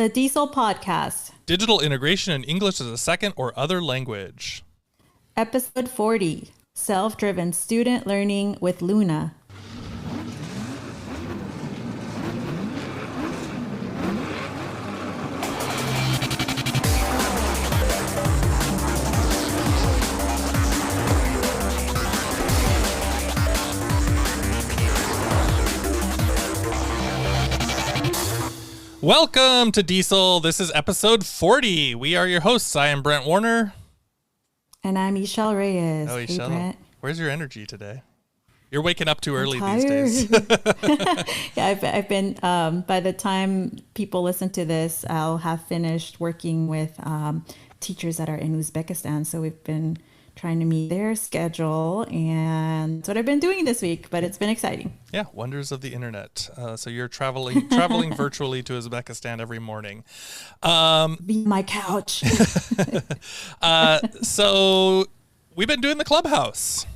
The DIESOL podcast. Digital integration in English as a second or other language. Episode 40. Self-driven student learning with Luna. Welcome to DIESOL. This is episode 40. We are your hosts. I am Brent Warner. And I'm Esol Reyes. Oh, Hey, Esol. Brent. Where's your energy today? You're waking up too early these days. Yeah, I've been, by the time people listen to this, I'll have finished working with teachers that are in Uzbekistan. So we've been trying to meet their schedule, and that's what I've been doing this week, but it's been exciting. Yeah, wonders of the internet. So you're traveling virtually to Uzbekistan every morning. Be my couch. So we've been doing the Clubhouse.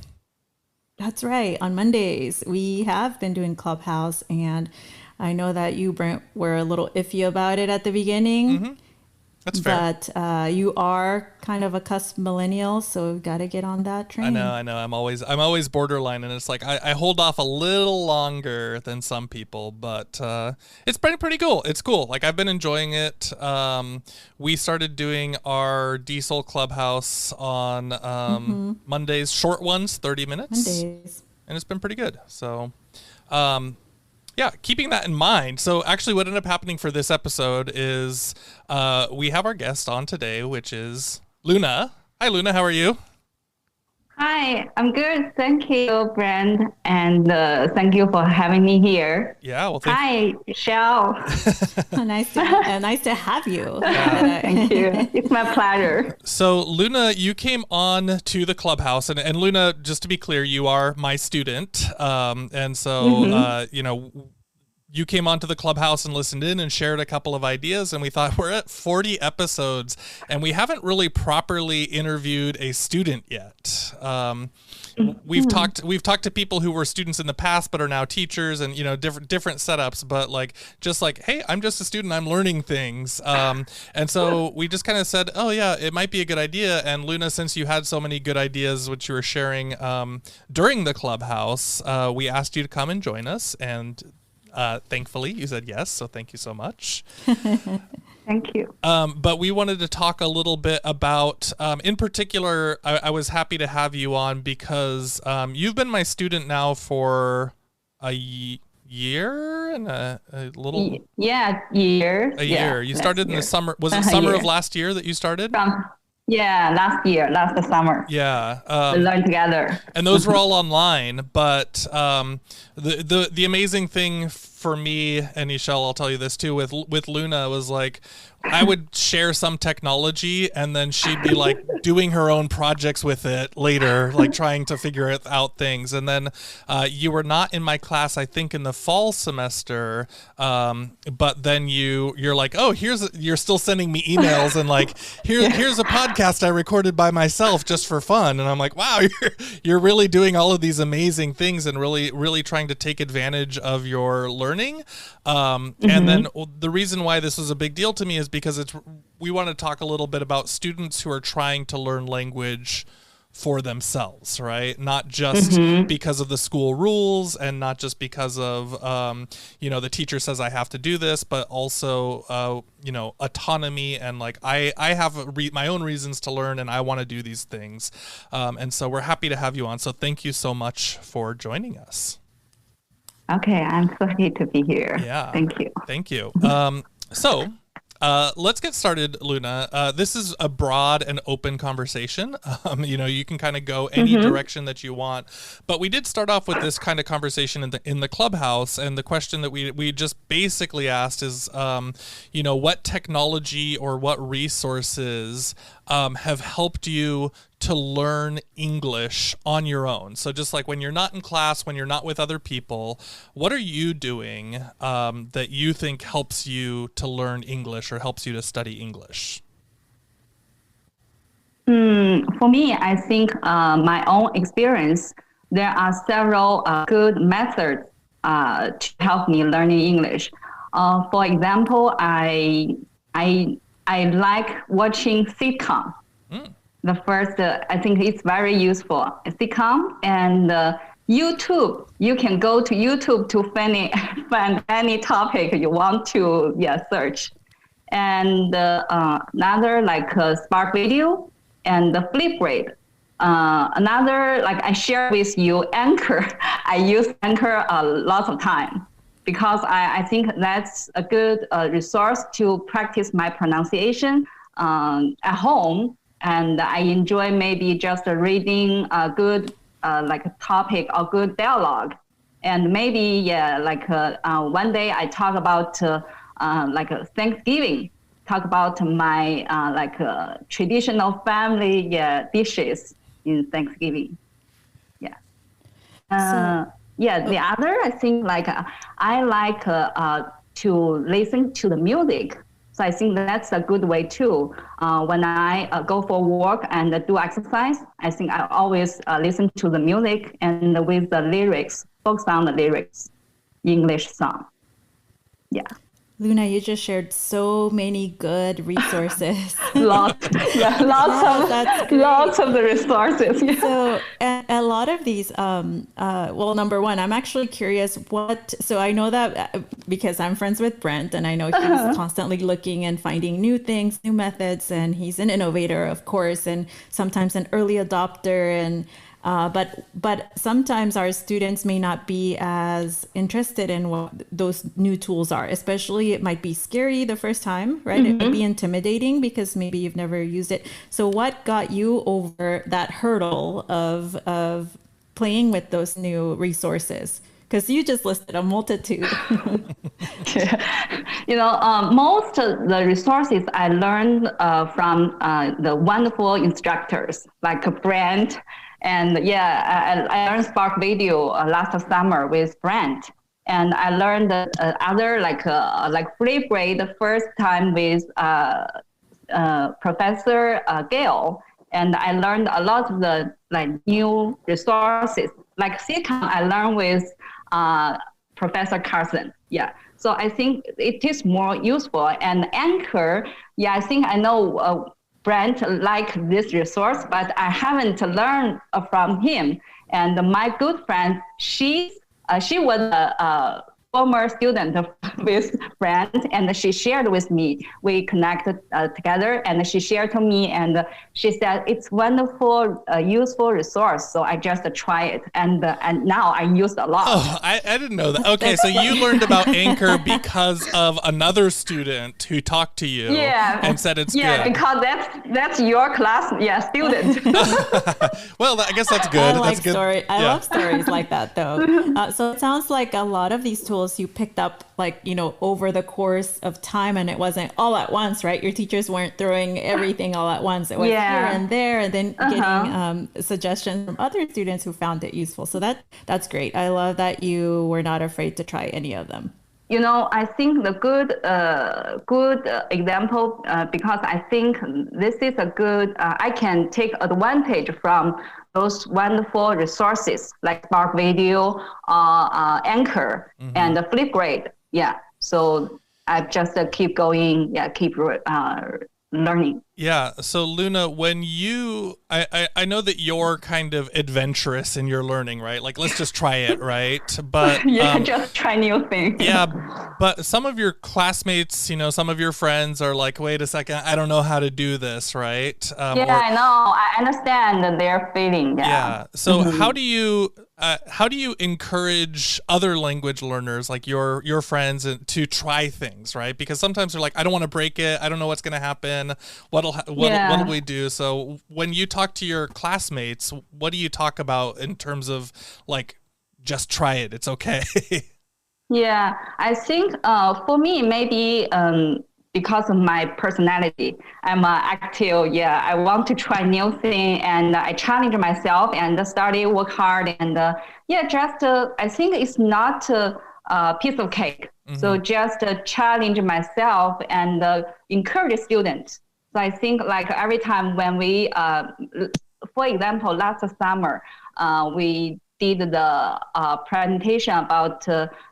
That's right. On Mondays, we have been doing Clubhouse, and I know that you, Brent, were a little iffy about it at the beginning. Mm-hmm. That's fair. But you are kind of a cusp millennial, so we've got to get on that train. I know. I'm always borderline, and it's like I hold off a little longer than some people, but it's pretty cool. It's cool. Like, I've been enjoying it. We started doing our DIESOL Clubhouse on Mondays, short ones, 30 minutes. Mondays. And it's been pretty good. So, yeah, keeping that in mind. So actually what ended up happening for this episode is we have our guest on today, which is Luna. Hi, Luna. How are you? Hi, I'm good. Thank you, Brent. And thank you for having me here. Yeah, well, Hi, Shell. Nice to have you. Thank you. It's my pleasure. So, Luna, you came on to the Clubhouse, and Luna, just to be clear, you are my student. And so, you came onto the Clubhouse and listened in and shared a couple of ideas, and we thought, we're at 40 episodes and we haven't really properly interviewed a student yet. We've talked to people who were students in the past but are now teachers, and different setups, but hey, I'm just a student, I'm learning things. And so we just kind of said, oh yeah, it might be a good idea. And Luna, since you had so many good ideas which you were sharing during the Clubhouse, we asked you to come and join us, and thankfully you said yes, so thank you so much. Thank you. But we wanted to talk a little bit about, in particular, I was happy to have you on because you've been my student now for a year and a little... Yeah, years. A year. You started in the summer. Was it summer of last year that you started? Last summer. Yeah. We learned together. And those were all online, but the amazing thing for me, and Esol, I'll tell you this too, with Luna was like, I would share some technology and then she'd be like doing her own projects with it later, like trying to figure out things. And then you were not in my class, I think, in the fall semester, but then you're like, oh, you're still sending me emails and like, here's a podcast I recorded by myself just for fun. And I'm like, wow, you're really doing all of these amazing things and really trying to take advantage of your learning. And then the reason why this was a big deal to me is because we want to talk a little bit about students who are trying to learn language for themselves, right? Not just because of the school rules and not just because of, the teacher says I have to do this, but also, autonomy and like, I have my own reasons to learn and I want to do these things. And so we're happy to have you on. So thank you so much for joining us. Okay, I'm so happy to be here. Yeah. Thank you. Thank you. So let's get started, Luna. This is a broad and open conversation. You can kind of go any direction that you want, but we did start off with this kind of conversation in the Clubhouse, and the question that we just basically asked is, what technology or what resources have helped you to learn English on your own? So just like when you're not in class, when you're not with other people, what are you doing that you think helps you to learn English or helps you to study English? For me, I think my own experience, there are several good methods to help me learning English. For example, I I like watching sitcom. The first, I think it's very useful. Sitcom and YouTube. You can go to YouTube to find any topic you want to search. And another like Spark Video and the Flipgrid. Another, like I share with you, Anchor. I use Anchor a lot of time because I think that's a good resource to practice my pronunciation at home. And I enjoy maybe just reading a good like a topic or good dialogue. And maybe, one day I talk about like Thanksgiving, talk about my traditional family dishes in Thanksgiving. Yeah. The other, I think I like to listen to the music. So I think that's a good way too. When I go for walk and do exercise, I think I always listen to the music and with the lyrics, focus on the lyrics, English song. Yeah. Luna, you just shared so many good resources. Lots of the resources. Yeah. So a lot of these, well, number one, I'm actually curious so I know that because I'm friends with Brent and I know he's constantly looking and finding new things, new methods, and he's an innovator, of course, and sometimes an early adopter. And but sometimes our students may not be as interested in what those new tools are, especially it might be scary the first time, right? It might be intimidating because maybe you've never used it. So what got you over that hurdle of playing with those new resources? Because you just listed a multitude. Most of the resources I learned from the wonderful instructors like Brent. And I learned Spark Video last summer with Brent. And I learned other like Flipgrid the first time with Professor Gail. And I learned a lot of the new resources. Like Sitcom, I learned with Professor Carson. Yeah. So I think it is more useful. And Anchor, I think I know Brent like this resource, but I haven't learned from him. And my good friend, she was a former student with Brent, and she shared with me. We connected together, and she shared to me, and she said it's wonderful, useful resource. So I just try it, and now I use a lot. Oh, I didn't know that. Okay, so you learned about Anchor because of another student who talked to you and said it's good. Yeah, because that's your class, student. Well, I guess that's good. I love stories like that, though. So it sounds like a lot of these tools you picked up over the course of time, and it wasn't all at once, right? Your teachers weren't throwing everything all at once. It was here and there, and then getting suggestions from other students who found it useful. So that's great. I love that you were not afraid to try any of them. I think the good example, because I think this is a good, I can take advantage from those wonderful resources like Spark Video, Anchor, and the Flipgrid. Yeah. So I just keep going. Yeah. Keep learning. Yeah. So Luna, when I know that you're kind of adventurous in your learning, right? Like, let's just try it, right? But just try new things. Yeah. But some of your classmates, some of your friends are like, wait a second, I don't know how to do this, right? I know. I understand their feeling. Yeah. So how do you encourage other language learners like your friends to try things, right? Because sometimes they're like, I don't want to break it. I don't know what's going to happen. What'll we do? So when you talk to your classmates, what do you talk about in terms of like, just try it, it's okay? Yeah, I think for me, maybe because of my personality, I'm active. Yeah, I want to try new things, and I challenge myself and study, work hard, and I think it's not a piece of cake. So just challenge myself and encourage students. So I think like every time when we, for example, last summer, we did the presentation about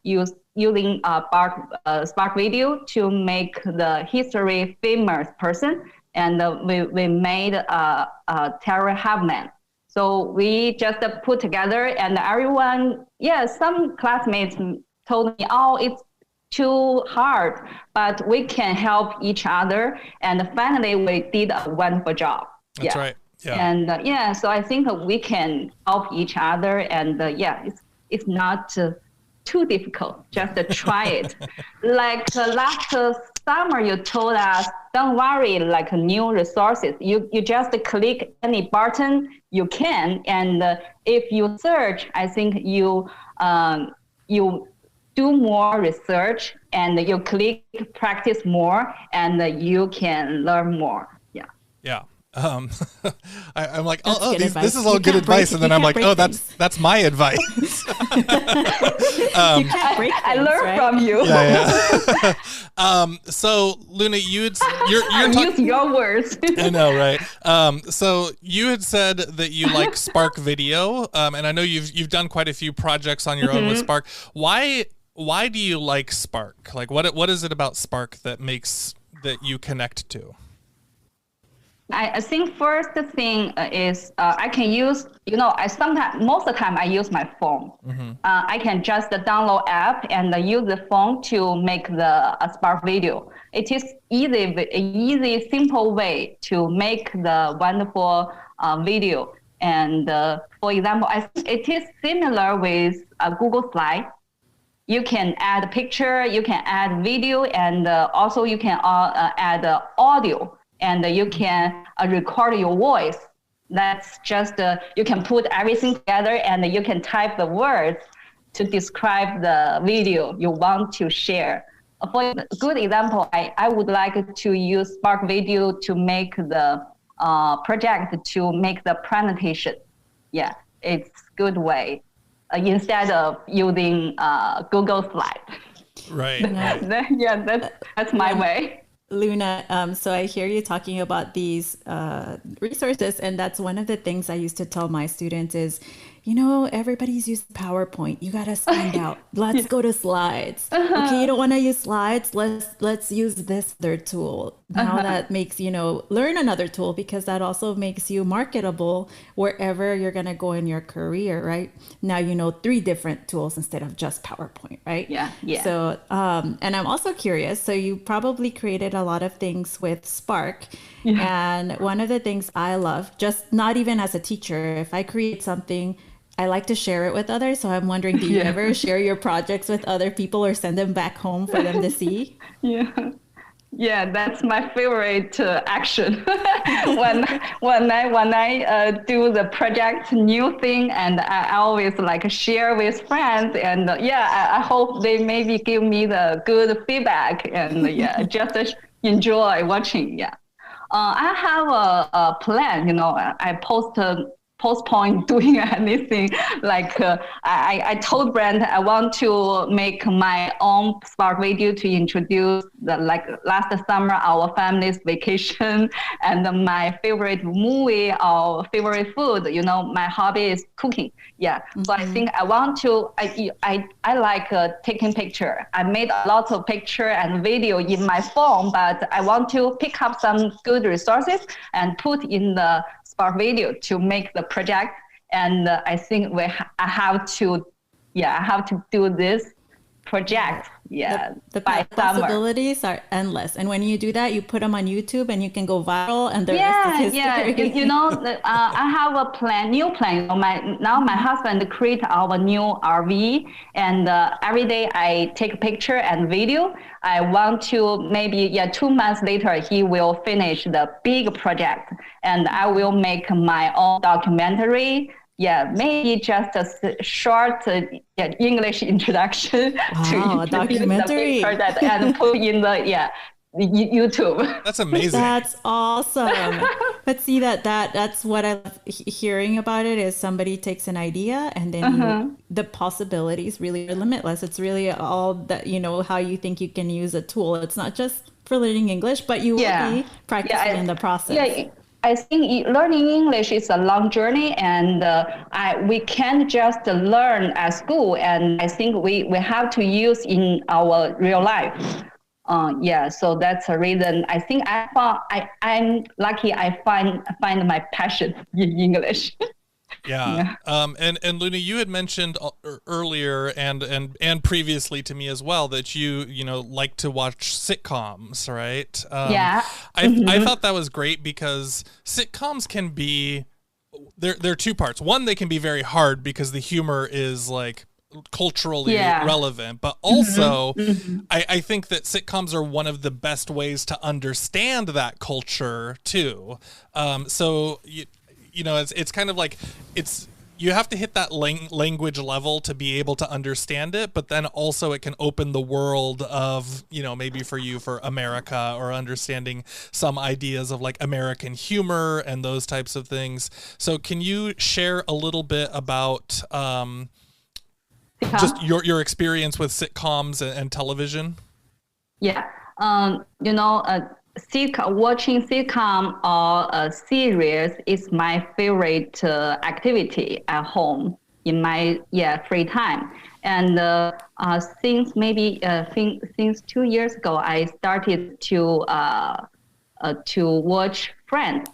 use using Spark Video to make the history famous person, and we made Terror Halfman. So we just put together, and everyone, some classmates told me, oh, it's too hard, but we can help each other. And finally, we did a wonderful job. That's right. Yeah. And so I think we can help each other. And it's not too difficult. Just try it. Like last summer, you told us, don't worry, like new resources. You just click any button you can. And if you search, I think you do more research and you click practice more and you can learn more. Yeah. Yeah. I'm like, this is all good advice, and then I'm like, that's my advice. I learned from you. Yeah. So Luna, you're use your words. I know, right? So you had said that you like Spark Video, and I know you've done quite a few projects on your own with Spark. Why do you like Spark? Like, what is it about Spark that you connect to? I think first thing is I can use, most of the time I use my phone. I can just download app and use the phone to make the Spark Video. It is easy, simple way to make the wonderful video. And for example, I think it is similar with Google Slide. You can add a picture, you can add video, and also you can add audio. And you can record your voice. That's just, you can put everything together and you can type the words to describe the video you want to share. For a good example, I would like to use Spark Video to make the project, to make the presentation. Yeah, it's good way instead of using Google Slide. Right. That's my way. Luna, so I hear you talking about these resources, and that's one of the things I used to tell my students is, everybody's using PowerPoint. You got to stand out. Let's go to slides. Okay, you don't want to use slides. Let's use this other tool. Now that makes, learn another tool, because that also makes you marketable wherever you're going to go in your career, right? Now 3 different tools instead of just PowerPoint, right? Yeah. So, and I'm also curious. So you probably created a lot of things with Spark. And one of the things I love, just not even as a teacher, if I create something, I like to share it with others. So I'm wondering, do you ever share your projects with other people or send them back home for them to see? Yeah, that's my favorite action. when I do the project new thing, and I always share with friends, and I hope they maybe give me the good feedback, and just enjoy watching. I have a plan. I postpone doing anything. I told Brent I want to make my own Spark Video to introduce last summer our family's vacation and my favorite movie or favorite food. My hobby is cooking. So I think I want to. I like taking picture. I made a lot of picture and video in my phone, but I want to pick up some good resources and put in the Spark Video to make the project. And I think I have to do this project. The possibilities are endless, and when you do that, you put them on YouTube, and you can go viral, and the rest is history. I have a new plan. My husband create our new RV, and every day I take a picture and video. I want to maybe 2 months later he will finish the big project, and I will make my own documentary. Maybe just a short English introduction to a documentary project and put in the YouTube. That's amazing. That's awesome. But see that's what I love hearing about it is somebody takes an idea and then the possibilities really are limitless. It's really all that how you think you can use a tool. It's not just for learning English, but you will be practicing in the process. I think learning English is a long journey, and we can't just learn at school. And I think we have to use in our real life. So that's a reason. I think I'm lucky. I find my passion in English. Yeah. And Luna, you had mentioned earlier and previously to me as well that you like to watch sitcoms, right? I thought that was great because sitcoms can be there are two parts. One, they can be very hard because the humor is like culturally relevant, but also I think that sitcoms are one of the best ways to understand that culture too. So it's kind of like you have to hit that language level to be able to understand it, but then also it can open the world of, maybe for America, or understanding some ideas of like American humor and those types of things. So can you share a little bit about just your experience with sitcoms and television? Yeah. Watching sitcom or a series is my favorite activity at home in my free time. And since 2 years ago, I started to watch Friends.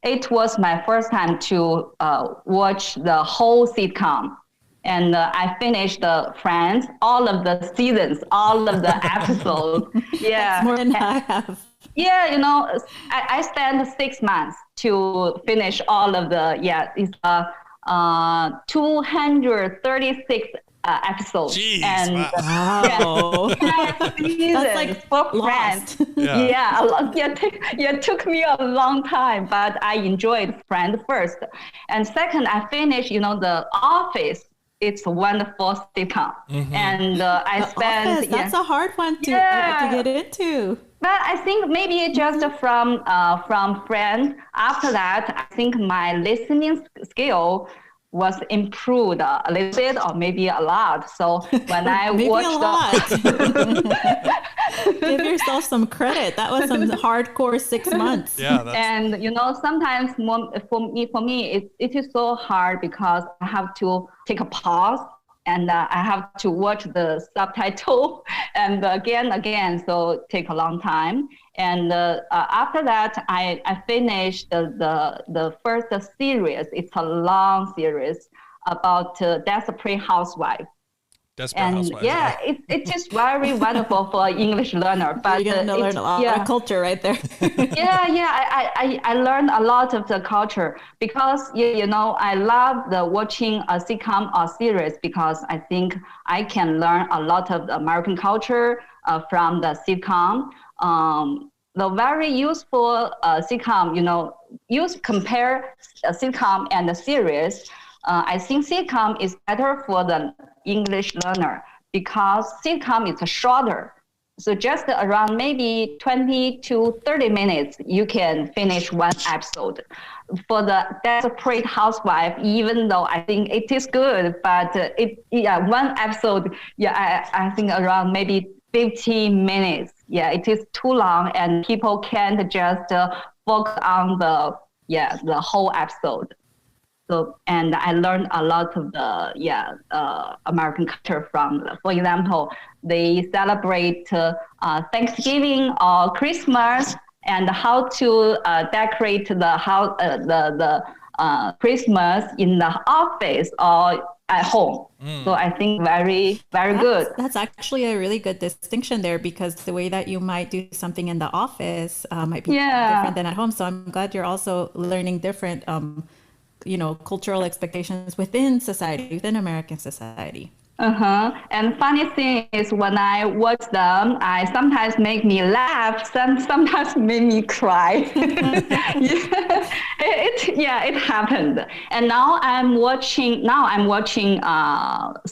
It was my first time to watch the whole sitcom. And I finished the Friends, all of the seasons, all of the episodes. Yeah. That's more than I have. Yeah, I spent 6 months to finish all of it's 236 episodes. Jeez, and wow. That's like for Friends. It took me a long time, but I enjoyed Friends first. And second, I finished, The Office. It's a wonderful sitcom. And I spent... That's a hard one to get into. But I think maybe just from Friends, after that, I think my listening skill was improved a little bit, or maybe a lot. So when I watched give yourself some credit. That was some hardcore 6 months. Yeah, and sometimes for me it is so hard because I have to take a pause and I have to watch the subtitle and again, so take a long time. And after that, I finished the first series. It's a long series about Desperate Housewife. It is very wonderful for English learner. But you're going to learn a lot of culture right there. I learned a lot of the culture because I love watching a sitcom or series because I think I can learn a lot of the American culture from the sitcom. The very useful sitcom, compare a sitcom and a series. I think sitcom is better for the English learner because sitcom is shorter. So just around maybe 20 to 30 minutes, you can finish one episode. For the Desperate Housewife, even though I think it is good, but one episode, I think around maybe 15 minutes. Yeah, it is too long and people can't just focus on the whole episode. So, and I learned a lot of the American culture from, for example, they celebrate Thanksgiving or Christmas and how to decorate the house, the Christmas in the office or at home. So I think very good. That's actually a really good distinction there because the way that you might do something in the office might be different than at home. So I'm glad you're also learning different cultural expectations within society, within American society. And funny thing is when I watch them, I sometimes make me laugh, sometimes make me cry. It happened. And now I'm watching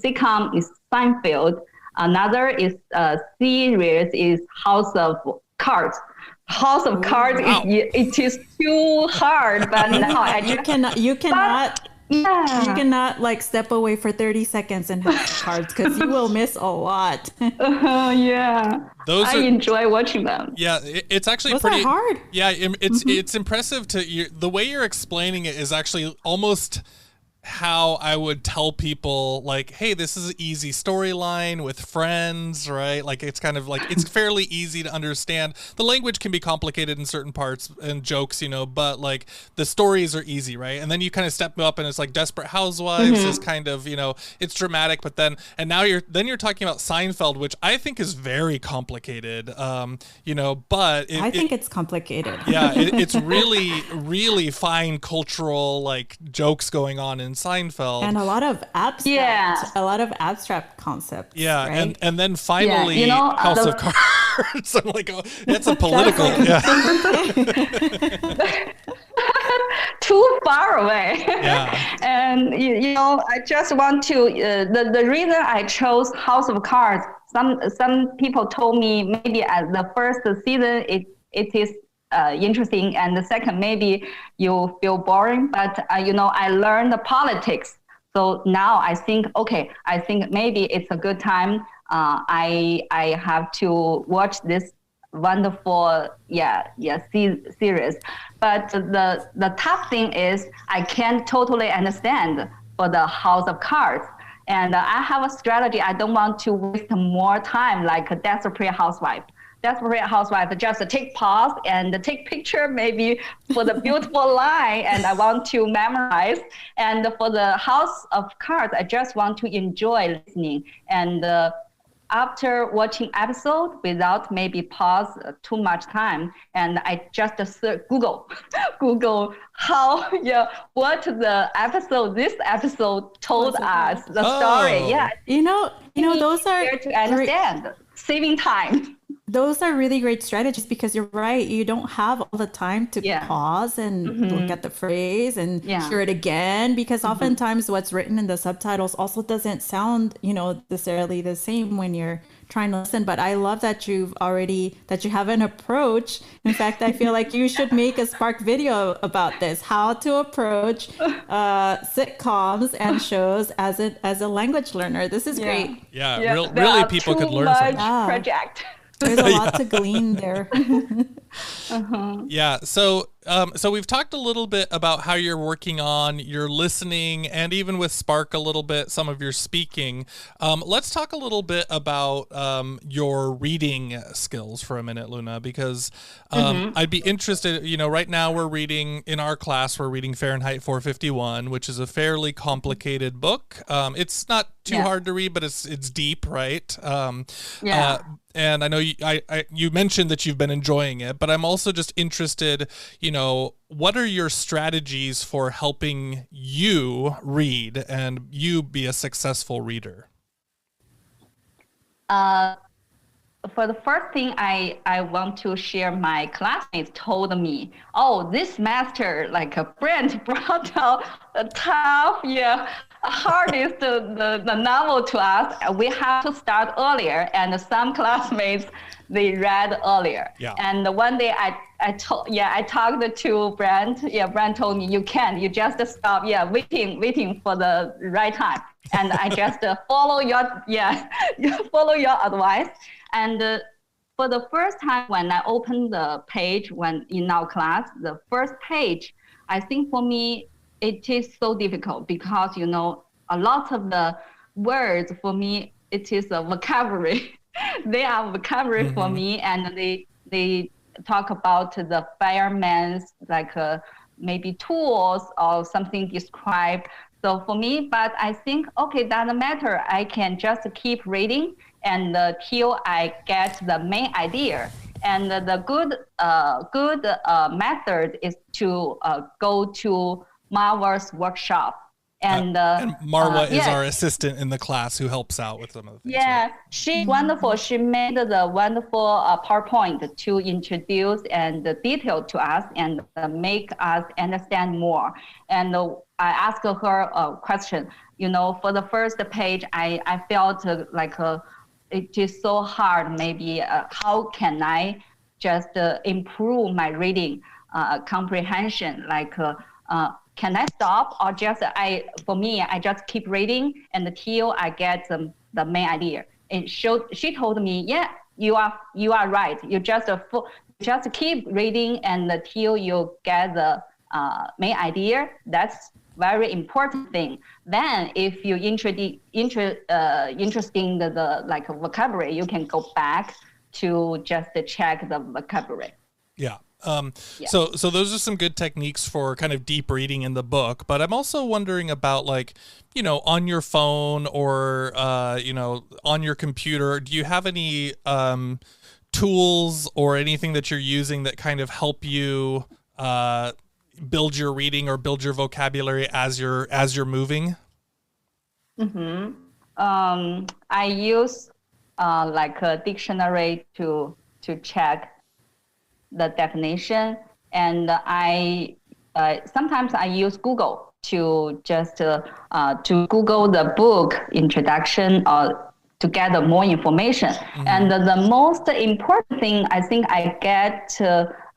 sitcom is Seinfeld. Another is series is House of Cards. House of Cards, it is too hard, but now you cannot Yeah. You cannot like step away for 30 seconds and have cards because you will miss a lot. Yeah. Those I are enjoy watching them. Yeah, it's actually Was pretty that hard? Yeah, it's impressive the way you're explaining it is actually almost how I would tell people like, hey, this is an easy storyline with friends, right? Like it's kind of like it's fairly easy to understand. The language can be complicated in certain parts and jokes, but like the stories are easy, right? And then you kind of step up and it's like Desperate Housewives is kind of, it's dramatic, but then now you're talking about Seinfeld, which I think is very complicated. But I think it's complicated. Yeah, it's really, really fine cultural like jokes going on in Seinfeld, and a lot of abstract concepts. Yeah, right? and then finally, House of Cards. I'm like, oh, it's a political. Too far away. Yeah. And I just want to. The reason I chose House of Cards. Some people told me maybe at the first season it is interesting, and the second maybe you feel boring. But I learned the politics, so now I think maybe it's a good time. I have to watch this wonderful series. But the tough thing is I can't totally understand for the House of Cards. And I have a strategy. I don't want to waste more time like a Desperate Housewife. Desperate Housewife, just take pause and take picture maybe for the beautiful line, and I want to memorize. And for the House of Cards, I just want to enjoy listening. And after watching episode without maybe pause too much time, and I just Google how what this episode told us the story. Yeah, those are to understand, saving time. Those are really great strategies because you're right. You don't have all the time to pause and look at the phrase and hear it again, because oftentimes what's written in the subtitles also doesn't sound, necessarily the same when you're trying to listen. But I love that you have an approach. In fact, I feel like you should make a Spark video about this, how to approach sitcoms and shows as a language learner. This is great. Yeah, really people could learn from that. Project. There's a lot to glean there. Yeah. So we've talked a little bit about how you're working on your listening, and even with Spark a little bit, some of your speaking. Let's talk a little bit about your reading skills for a minute, Luna, because I'd be interested, right now we're reading in our class, we're reading Fahrenheit 451, which is a fairly complicated book. It's not too hard to read, but it's deep, right? And I know you mentioned that you've been enjoying it, but I'm also just interested, what are your strategies for helping you read and you be a successful reader? For the first thing, I want to share my classmates told me, oh, this master, like Brent brought out a tough, hardest the novel to us. We have to start earlier, and some classmates they read earlier. Yeah. And one day I talked to Brent. Brent told me you just stop. Waiting for the right time. And I just follow your advice. And for the first time when I opened the page when in our class, the first page, I think for me it is so difficult because a lot of the words for me it is a vocabulary. They are vocabulary for me, and they talk about the fireman's like maybe tools or something described. So for me, but I think doesn't matter. I can just keep reading and till I get the main idea. And the good method is to go to Marva's workshop. And Marwa is our assistant in the class who helps out with some of the things. Yeah, right? she's wonderful. She made the wonderful PowerPoint to introduce and detail to us and make us understand more. And I asked her a question. For the first page, I felt like it is so hard. Maybe how can I just improve my reading comprehension? Like can I stop or just for me, I just keep reading until I get the main idea. She told me, yeah, you are right. You just keep reading until you get the main idea. That's very important thing. Then if you interesting the like vocabulary, you can go back to just check the vocabulary. Yeah. So those are some good techniques for kind of deep reading in the book, but I'm also wondering about like, on your phone or, on your computer, do you have any, tools or anything that you're using that kind of help you, build your reading or build your vocabulary as you're moving? I use, like a dictionary to check the definition, and I sometimes I use Google to just to Google the book introduction or to gather more information. And the most important thing, I think I get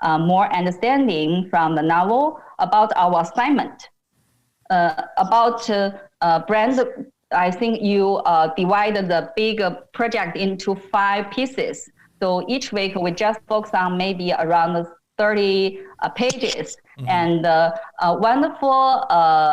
more understanding from the novel about our assignment. About Brent, I think you divided the big project into 5 pieces. So each week we just focus on maybe around 30 pages. And wonderful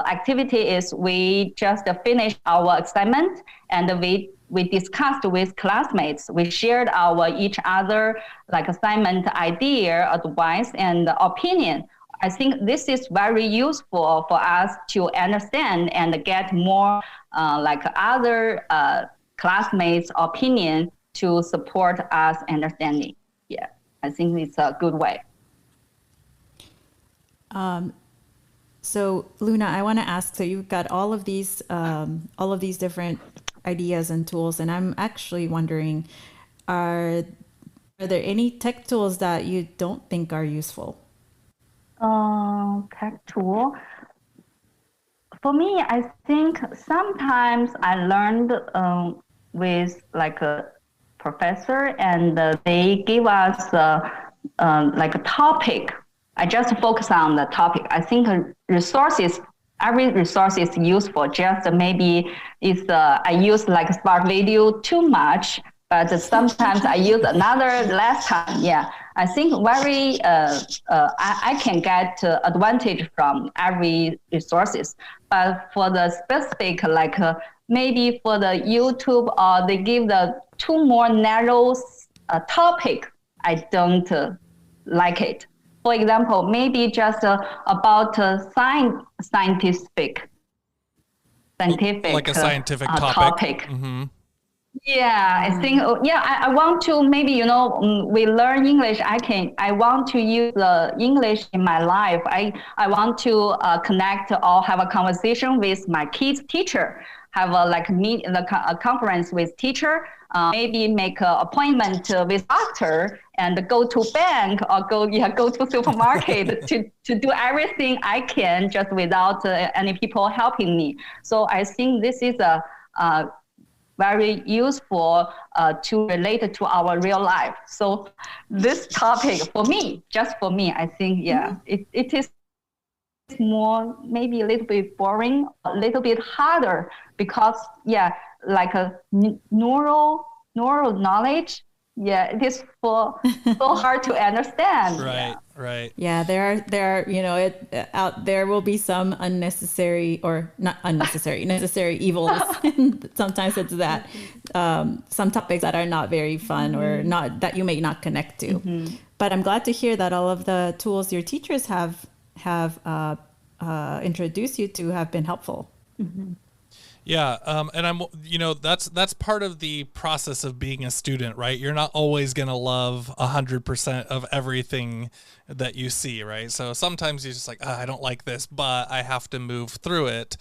activity is we just finished our assignment, and we discussed with classmates. We shared each other like assignment idea, advice, and opinion. I think this is very useful for us to understand and get more like other classmates' opinion to support us understanding. Yeah, I think it's a good way. So Luna, I want to ask, so you've got all of these different ideas and tools, and I'm actually wondering, are there any tech tools that you don't think are useful? Tech tool. For me, I think sometimes I learned with like a professor, and they give us like a topic. I just focus on the topic. I think resources, every resource is useful. Just maybe it's I use like Spark Video too much, but sometimes I use another less time. Yeah, I think very I can get advantage from every resources. But for the specific, like maybe for the YouTube, or they give the too more narrow topic, I don't like it. For example, maybe just about scientific like a scientific topic. Yeah, I think, I want to maybe, we learn English. I want to use the English in my life. I want to connect or have a conversation with my kids' teacher, have a conference with teacher, maybe make an appointment with doctor, and go to bank or go to supermarket to do everything I can just without any people helping me. So I think this is a very useful to relate to our real life. So this topic just for me, I think, it is more, maybe a little bit boring, a little bit harder, because like a neural knowledge, it is so hard to understand. Right. Yeah, there are out there will be some unnecessary, or not unnecessary, necessary evils. Sometimes it's that some topics that are not very fun, or not that you may not connect to. But I'm glad to hear that all of the tools your teachers have introduced you to have been helpful. Yeah, and I'm, that's part of the process of being a student, right? You're not always going to love 100% of everything that you see, right? So sometimes you're just like, I don't like this, but I have to move through it.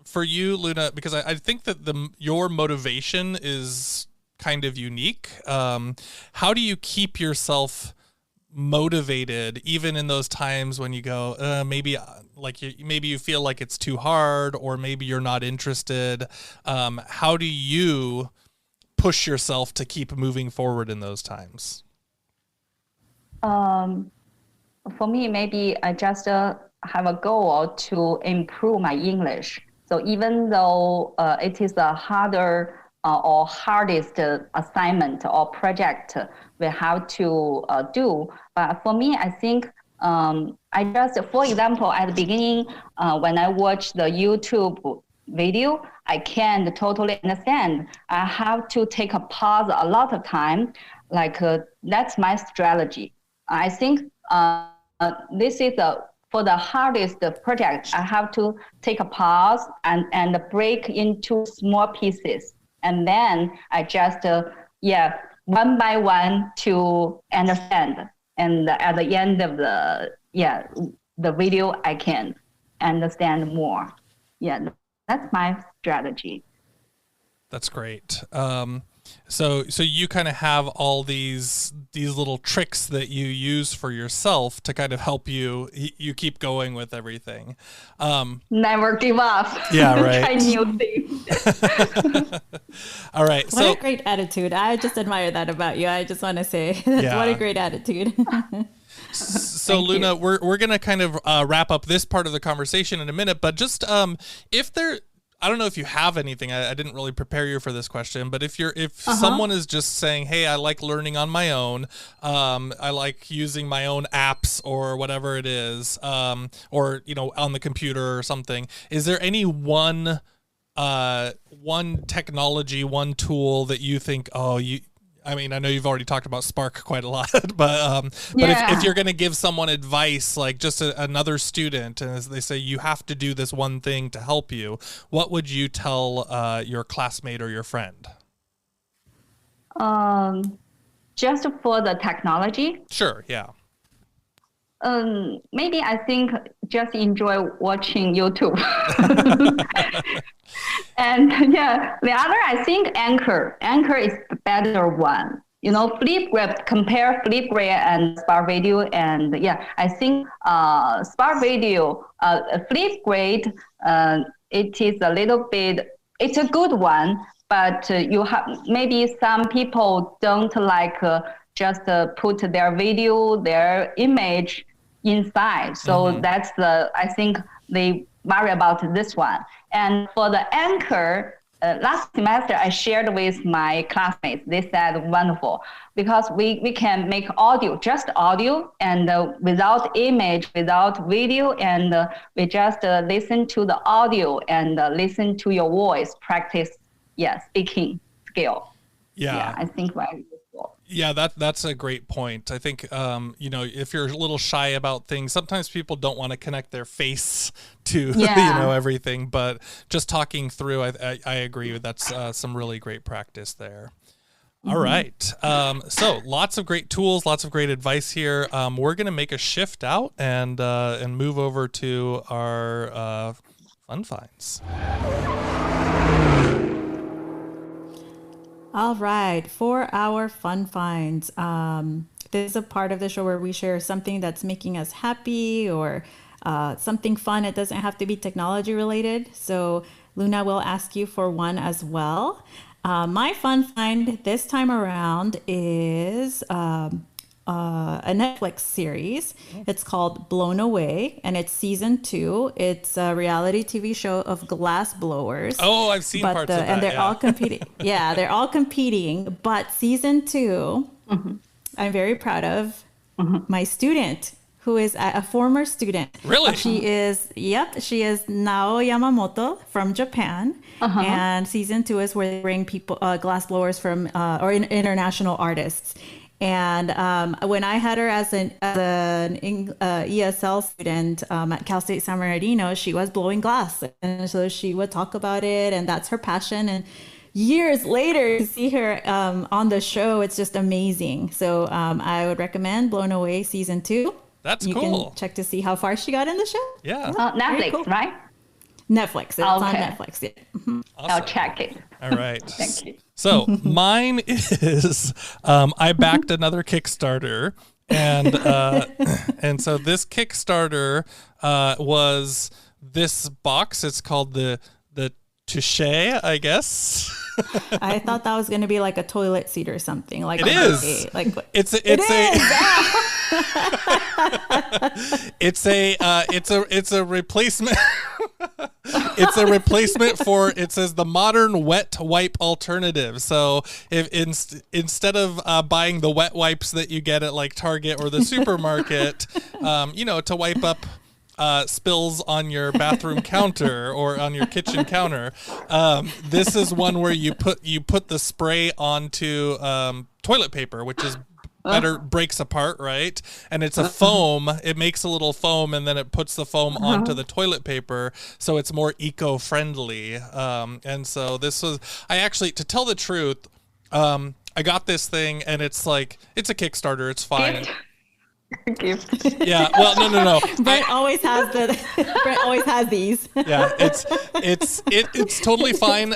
For you, Luna, because I think that your motivation is kind of unique. How do you keep yourself motivated even in those times when you go maybe you feel like it's too hard, or maybe you're not interested? How do you push yourself to keep moving forward in those times? for me, maybe I just have a goal to improve my English. So even though it is a harder or hardest assignment or project we have to do, but for me, I think I just, for example, at the beginning, when I watch the YouTube video, I can't totally understand. I have to take a pause a lot of time. Like that's my strategy. I think this is for the hardest project. I have to take a pause and break into small pieces, and then I just one by one to understand. And at the end of the video, I can understand more. Yeah, that's my strategy. That's great. So you kind of have all these little tricks that you use for yourself to kind of help you keep going with everything. Never give up. Yeah, right. Try new things. All right. What a great attitude. I just admire that about you. I just want to say what a great attitude. So Luna, we're going to kind of wrap up this part of the conversation in a minute, but just if there, I don't know if you have anything. I didn't really prepare you for this question, but if someone is just saying, "Hey, I like learning on my own. I like using my own apps or whatever it is, or on the computer or something," is there any one technology, one tool that you think, I mean, I know you've already talked about Spark quite a lot, but if you're going to give someone advice, like just another student, and as they say, you have to do this one thing to help you, what would you tell your classmate or your friend? Just for the technology? Sure, yeah. Maybe I think just enjoy watching YouTube. And the other, I think Anchor is the better one. Flipgrid, compare Flipgrid and Spark Video. And I think Spark Video, Flipgrid, it is a little bit, it's a good one, but you have, maybe some people don't like just put their video, their image inside. So that's I think they worry about this one. And for the Anchor, last semester I shared with my classmates. They said wonderful, because we can make audio, just audio, and without image, without video, and we just listen to the audio and listen to your voice, practice speaking skill. I think very useful. Yeah, that's a great point. I think, if you're a little shy about things, sometimes people don't want to connect their face to, everything, but just talking through, I agree with that's some really great practice there. All right. So lots of great tools, lots of great advice here. We're going to make a shift out and move over to our fun finds. All right, for our fun finds, this is a part of the show where we share something that's making us happy or something fun. It doesn't have to be technology related. So Luna will ask you for one as well. My fun find this time around is a Netflix series. It's called Blown Away, and it's season 2. It's a reality TV show of glass blowers. Oh, I've seen parts of that. And they're all competing. Yeah, they're all competing. But season 2, I'm very proud of my student, who is a former student. Really? She is Nao Yamamoto from Japan. And season 2 is where they bring people, glass blowers from, international artists. And when I had her as an ESL student at Cal State San Bernardino, she was blowing glass. And so she would talk about it, and that's her passion. And years later, to see her on the show, it's just amazing. So I would recommend Blown Away Season 2. That's cool. You can check to see how far she got in the show. Yeah. Netflix, cool. Right? Netflix. It's on Netflix. Yeah. Awesome. I'll check it. All right. Thank you. So mine is I backed another Kickstarter, and so this Kickstarter was this box. It's called the Touche, I guess. I thought that was going to be like a toilet seat or something. Like it is. Like it's a replacement. It's a replacement for, it says, the modern wet wipe alternative. So if instead of buying the wet wipes that you get at like Target or the supermarket, to wipe up spills on your bathroom counter or on your kitchen counter, this is one where you put the spray onto toilet paper, which is better, breaks apart, right? And it's a foam. It makes a little foam, and then it puts the foam onto the toilet paper, so it's more eco-friendly. And so this was, to tell the truth, I got this thing, and it's a Kickstarter. It's fine. Gift. Yeah. Well, no. Brent always has these. Yeah, it's totally fine.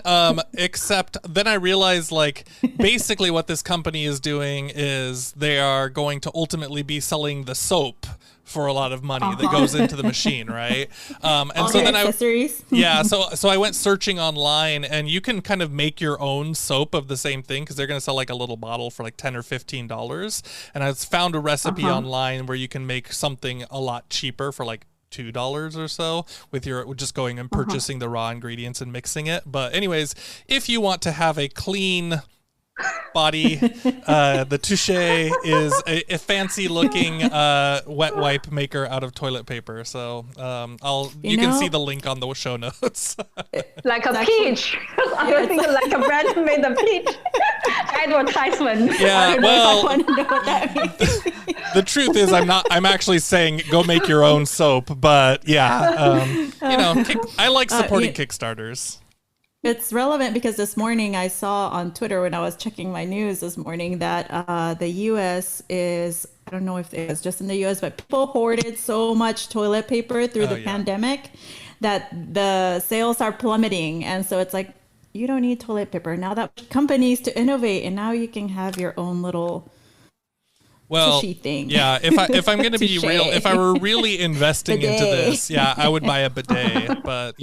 Except then I realized, like, basically what this company is doing is they are going to ultimately be selling the soap for a lot of money that goes into the machine, right? And all so the then accessories. so I went searching online, and you can kind of make your own soap of the same thing, because they're going to sell like a little bottle for like $10 or $15. And I found a recipe online where you can make something a lot cheaper for like $2 or so with just going and purchasing the raw ingredients and mixing it. But anyways, if you want to have a clean body, the Touche is a fancy looking wet wipe maker out of toilet paper. So you can see the link on the show notes. Like a peach. I was thinking like a Brent made a peach advertisement. Yeah, I want to know what that means. The truth is I'm actually saying go make your own soap, but yeah, I like supporting Kickstarters. It's relevant because this morning I saw on Twitter, when I was checking my news this morning, that the U.S. is, I don't know if it's just in the U.S., but people hoarded so much toilet paper through the pandemic that the sales are plummeting. And so it's like, you don't need toilet paper. Now that companies to innovate, and now you can have your own little tushy thing. Yeah, if I'm going to be real, if I were really investing into this, I would buy a bidet. But,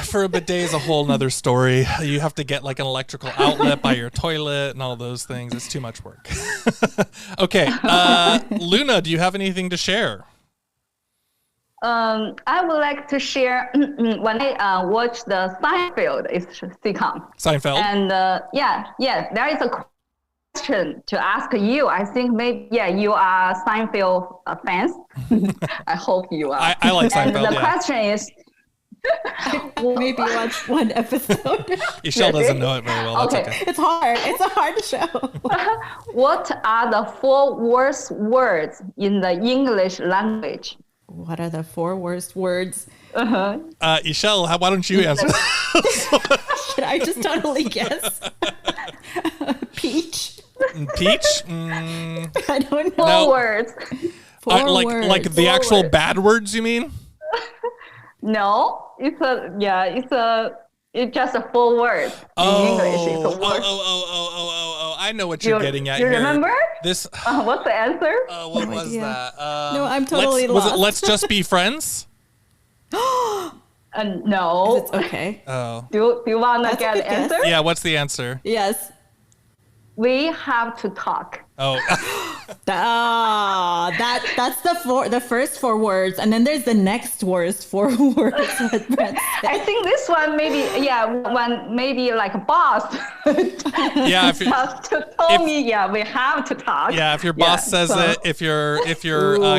for a bidet is a whole nother story. You have to get like an electrical outlet by your toilet and all those things. It's too much work. Okay. Luna, do you have anything to share? I would like to share when I watched the Seinfeld, it's Sitcom. Seinfeld? And there is a question to ask you. I think maybe, you are Seinfeld fans. I hope you are. I like Seinfeld, And the question is, maybe watch one episode. Michelle doesn't know it very well. That's okay. It's hard. It's a hard show. What are the 4 worst words in the English language? What are the 4 worst words? Michelle, why don't you answer? Should I just totally guess? Peach? Peach? I don't know. 4 words. 4 words. Like the 4 actual words. bad words, you mean? No, it's just a 4 words. In English, it's a word. I know what you're getting at you here. You remember? This. What's the answer? What was that? No, I'm totally lost. Was it Let's Just Be Friends? No. It's okay. Oh. Do you want to get the answer? Yeah, what's the answer? Yes. We have to talk. Oh. That's the first 4 words, and then there's the next worst 4 words. I think this one maybe like a boss. Yeah, if told me we have to talk. Yeah, if your boss says it, if your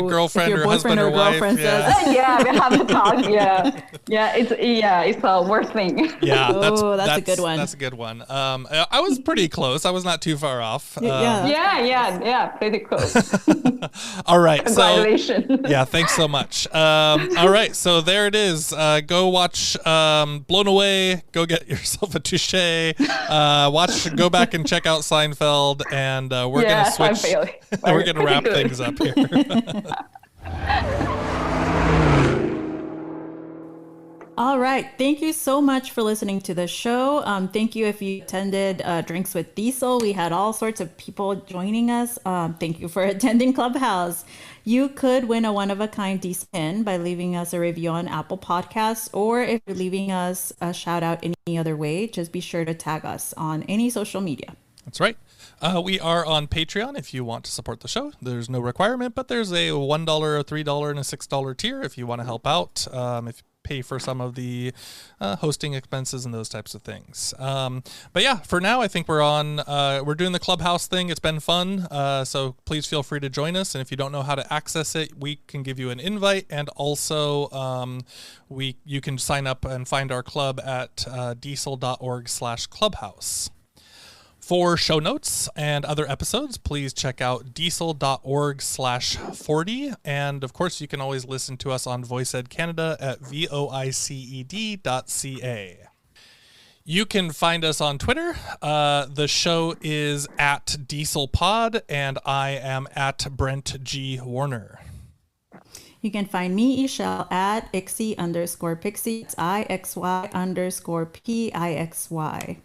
girlfriend or husband or wife, we have to talk. It's a worst thing. Yeah, that's a good one. That's a good one. I was pretty close. I was not too far off. Pretty close. All right. Congratulations. So, thanks so much. All right. So there it is. Go watch Blown Away. Go get yourself a Touche. Go back and check out Seinfeld. And we're going to switch. We're going to wrap things up here. All right. Thank you so much for listening to the show. Thank you if you attended Drinks with Diesel. We had all sorts of people joining us. Thank you for attending Clubhouse. You could win a one-of-a-kind Diesel pin by leaving us a review on Apple Podcasts, or if you're leaving us a shout out any other way, just be sure to tag us on any social media. That's right. We are on Patreon if you want to support the show. There's no requirement, but there's a $1, a $3, and a $6 tier if you want to help out. If pay for some of the hosting expenses and those types of things. But yeah, for now, I think we're doing the Clubhouse thing. It's been fun. So please feel free to join us. And if you don't know how to access it, we can give you an invite. And also you can sign up and find our club at diesel.org/clubhouse. For show notes and other episodes, please check out diesel.org/40. And of course, you can always listen to us on VoiceEd Canada at voiced.ca. You can find us on Twitter. The show is at DieselPod, and I am at Brent G. Warner. You can find me, Esol, at ixy_pixie. It's IXY_PIXY.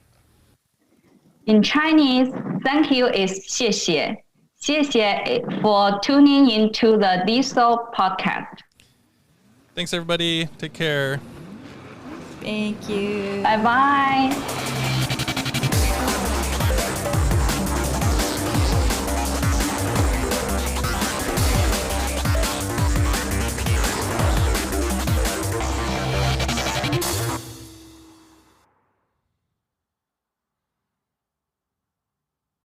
In Chinese, thank you is 谢谢. 谢谢 for tuning into the Diesel podcast. Thanks, everybody. Take care. Thank you. Bye-bye.